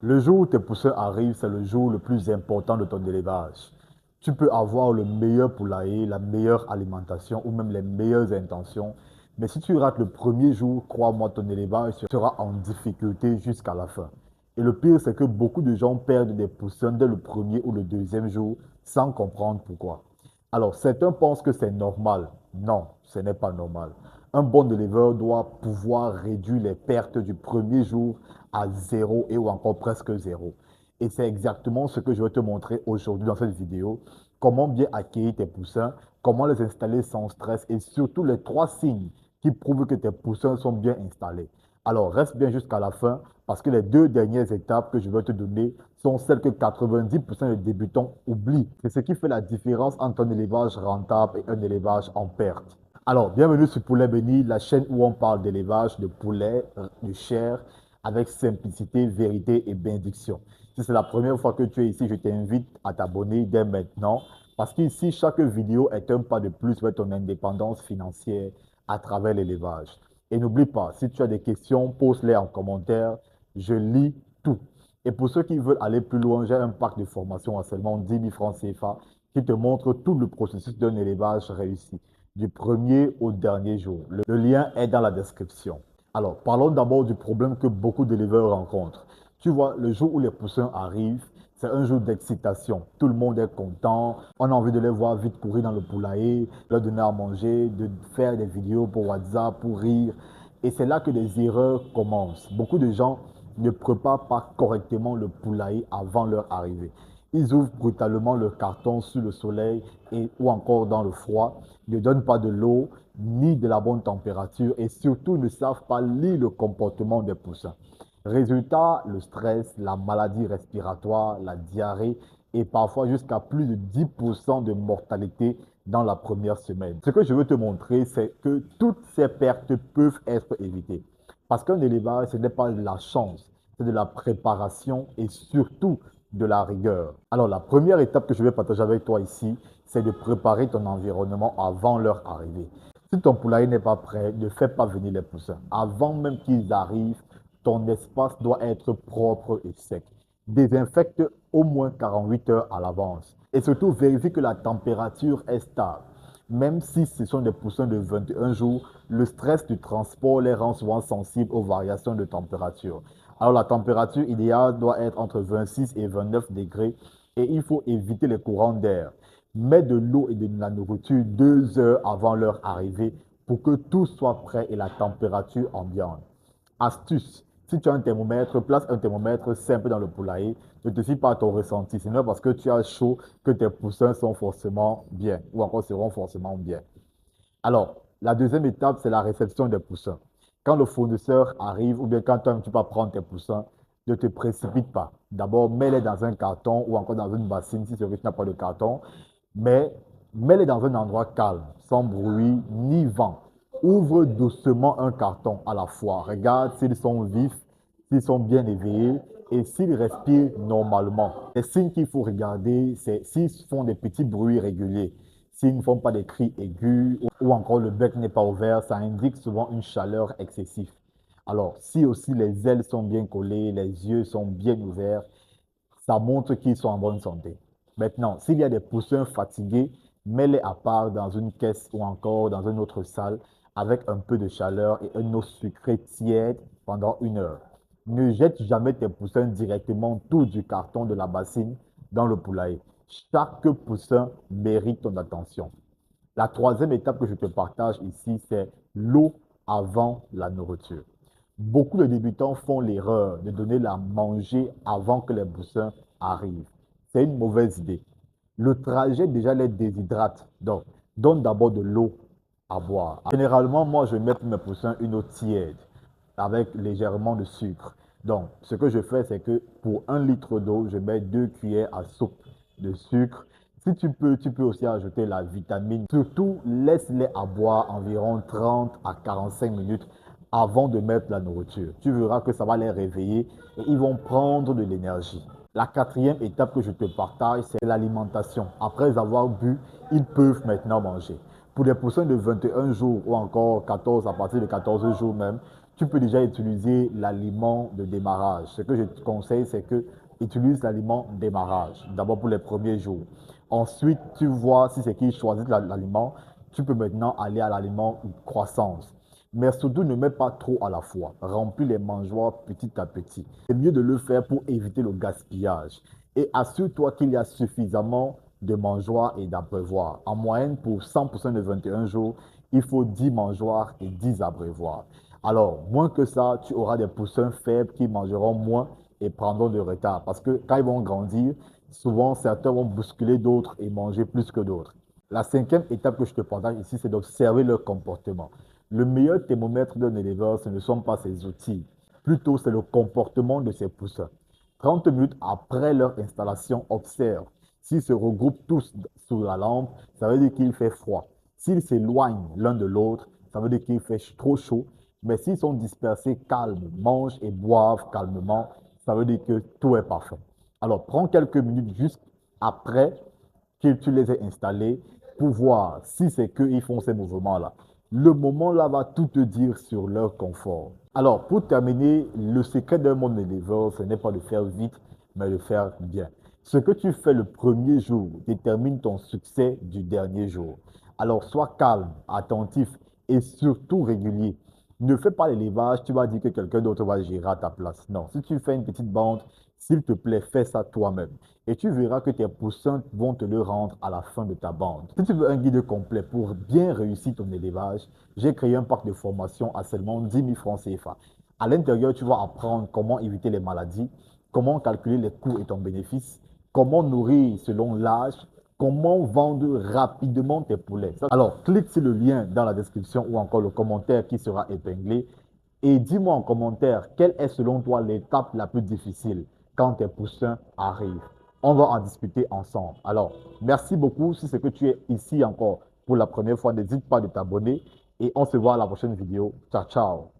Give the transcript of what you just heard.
Le jour où tes poussins arrivent, c'est le jour le plus important de ton élevage. Tu peux avoir le meilleur poulailler, la meilleure alimentation ou même les meilleures intentions. Mais si tu rates le premier jour, crois-moi, ton élevage sera en difficulté jusqu'à la fin. Et le pire, c'est que beaucoup de gens perdent des poussins dès le premier ou le deuxième jour sans comprendre pourquoi. Alors, certains pensent que c'est normal. Non, ce n'est pas normal. Un bon éleveur doit pouvoir réduire les pertes du premier jour à zéro et ou encore presque zéro. Et c'est exactement ce que je vais te montrer aujourd'hui dans cette vidéo. Comment bien accueillir tes poussins, comment les installer sans stress et surtout les trois signes qui prouvent que tes poussins sont bien installés. Alors reste bien jusqu'à la fin parce que les deux dernières étapes que je vais te donner sont celles que 90% des débutants oublient. C'est ce qui fait la différence entre un élevage rentable et un élevage en perte. Alors, bienvenue sur Poulet Béni, la chaîne où on parle d'élevage, de poulet, de chair, avec simplicité, vérité et bénédiction. Si c'est la première fois que tu es ici, je t'invite à t'abonner dès maintenant, parce qu'ici, chaque vidéo est un pas de plus vers ton indépendance financière à travers l'élevage. Et n'oublie pas, si tu as des questions, pose-les en commentaire, je lis tout. Et pour ceux qui veulent aller plus loin, j'ai un pack de formation à seulement 10 000 francs CFA qui te montre tout le processus d'un élevage réussi du premier au dernier jour. Le lien est dans la description. Alors, parlons d'abord du problème que beaucoup d'éleveurs rencontrent. Tu vois, le jour où les poussins arrivent, c'est un jour d'excitation. Tout le monde est content. On a envie de les voir vite courir dans le poulailler, leur donner à manger, de faire des vidéos pour WhatsApp, pour rire. Et c'est là que les erreurs commencent. Beaucoup de gens ne préparent pas correctement le poulailler avant leur arrivée. Ils ouvrent brutalement le carton sous le soleil ou encore dans le froid, ne donnent pas de l'eau ni de la bonne température et surtout ne savent pas lire le comportement des poussins. Résultat, le stress, la maladie respiratoire, la diarrhée et parfois jusqu'à plus de 10% de mortalité dans la première semaine. Ce que je veux te montrer, c'est que toutes ces pertes peuvent être évitées. Parce qu'un élevage, ce n'est pas de la chance, c'est de la préparation et surtout de la rigueur. Alors, la première étape que je vais partager avec toi ici, c'est de préparer ton environnement avant leur arrivée. Si ton poulailler n'est pas prêt, ne fais pas venir les poussins. Avant même qu'ils arrivent, ton espace doit être propre et sec. Désinfecte au moins 48 heures à l'avance. Et surtout, vérifie que la température est stable. Même si ce sont des poussins de 21 jours, le stress du transport les rend souvent sensibles aux variations de température. Alors la température idéale doit être entre 26 et 29 degrés et il faut éviter les courants d'air. Mets de l'eau et de la nourriture 2 heures avant leur arrivée pour que tout soit prêt et la température ambiante. Astuce, si tu as un thermomètre, place un thermomètre simple dans le poulailler. Ne te fie pas à ton ressenti. Ce n'est pas parce que tu as chaud que tes poussins sont forcément bien ou encore seront forcément bien. Alors, la deuxième étape, c'est la réception des poussins. Quand le fournisseur arrive ou bien quand toi, tu vas prendre tes poussins, ne te précipite pas. D'abord, mets-les dans un carton ou encore dans une bassine si celui n'a pas de carton, mais mets-les dans un endroit calme, sans bruit ni vent. Ouvre doucement un carton à la fois. Regarde s'ils sont vifs, s'ils sont bien éveillés et s'ils respirent normalement. Les signes qu'il faut regarder, c'est s'ils font des petits bruits réguliers. S'ils ne font pas des cris aigus ou encore le bec n'est pas ouvert, ça indique souvent une chaleur excessive. Alors, si aussi les ailes sont bien collées, les yeux sont bien ouverts, ça montre qu'ils sont en bonne santé. Maintenant, s'il y a des poussins fatigués, mets-les à part dans une caisse ou encore dans une autre salle avec un peu de chaleur et une eau sucrée tiède pendant 1 heure. Ne jette jamais tes poussins directement tout du carton de la bassine dans le poulailler. Chaque poussin mérite ton attention. La troisième étape que je te partage ici, c'est l'eau avant la nourriture. Beaucoup de débutants font l'erreur de donner la manger avant que les poussins arrivent. C'est une mauvaise idée. Le trajet déjà les déshydrate. Donc, donne d'abord de l'eau à boire. Généralement, moi, je mets pour mes poussins une eau tiède avec légèrement de sucre. Donc, ce que je fais, c'est que pour 1 litre d'eau, je mets 2 cuillères à soupe de sucre. Si tu peux aussi ajouter la vitamine. Surtout, laisse-les à boire environ 30 à 45 minutes avant de mettre la nourriture. Tu verras que ça va les réveiller et ils vont prendre de l'énergie. La quatrième étape que je te partage, c'est l'alimentation. Après avoir bu, ils peuvent maintenant manger. Pour les poussins de 21 jours ou encore 14, à partir de 14 jours même, tu peux déjà utiliser l'aliment de démarrage. Ce que je te conseille, c'est que utilise l'aliment démarrage, d'abord pour les premiers jours. Ensuite, tu vois si c'est qui choisit l'aliment, tu peux maintenant aller à l'aliment croissance. Mais surtout, ne mets pas trop à la fois. Remplis les mangeoires petit à petit. C'est mieux de le faire pour éviter le gaspillage. Et assure-toi qu'il y a suffisamment de mangeoires et d'abreuvoirs. En moyenne, pour 100% de 21 jours, il faut 10 mangeoires et 10 abreuvoirs. Alors, moins que ça, tu auras des poussins faibles qui mangeront moins et prendront de retard. Parce que quand ils vont grandir, souvent certains vont bousculer d'autres et manger plus que d'autres. La cinquième étape que je te partage ici, c'est d'observer leur comportement. Le meilleur thermomètre d'un éleveur, ce ne sont pas ses outils. Plutôt, c'est le comportement de ses poussins. 30 minutes après leur installation, observe. S'ils se regroupent tous sous la lampe, ça veut dire qu'il fait froid. S'ils s'éloignent l'un de l'autre, ça veut dire qu'il fait trop chaud. Mais s'ils sont dispersés, calmes, mangent et boivent calmement, ça veut dire que tout est parfait. Alors, prends quelques minutes juste après que tu les aies installés pour voir si c'est qu'ils font ces mouvements-là. Le moment-là va tout te dire sur leur confort. Alors, pour terminer, le secret d'un bon éleveur, ce n'est pas de faire vite, mais de faire bien. Ce que tu fais le premier jour détermine ton succès du dernier jour. Alors, sois calme, attentif et surtout régulier. Ne fais pas l'élevage, tu vas dire que quelqu'un d'autre va gérer à ta place. Non, si tu fais une petite bande, s'il te plaît, fais ça toi-même. Et tu verras que tes poussins vont te le rendre à la fin de ta bande. Si tu veux un guide complet pour bien réussir ton élevage, j'ai créé un pack de formation à seulement 10 000 francs CFA. À l'intérieur, tu vas apprendre comment éviter les maladies, comment calculer les coûts et ton bénéfice, comment nourrir selon l'âge, comment vendre rapidement tes poulets. Alors, clique sur le lien dans la description ou encore le commentaire qui sera épinglé et dis-moi en commentaire quelle est selon toi l'étape la plus difficile quand tes poussins arrivent. On va en discuter ensemble. Alors, merci beaucoup. Si c'est que tu es ici encore pour la première fois, n'hésite pas de t'abonner et on se voit à la prochaine vidéo. Ciao, ciao.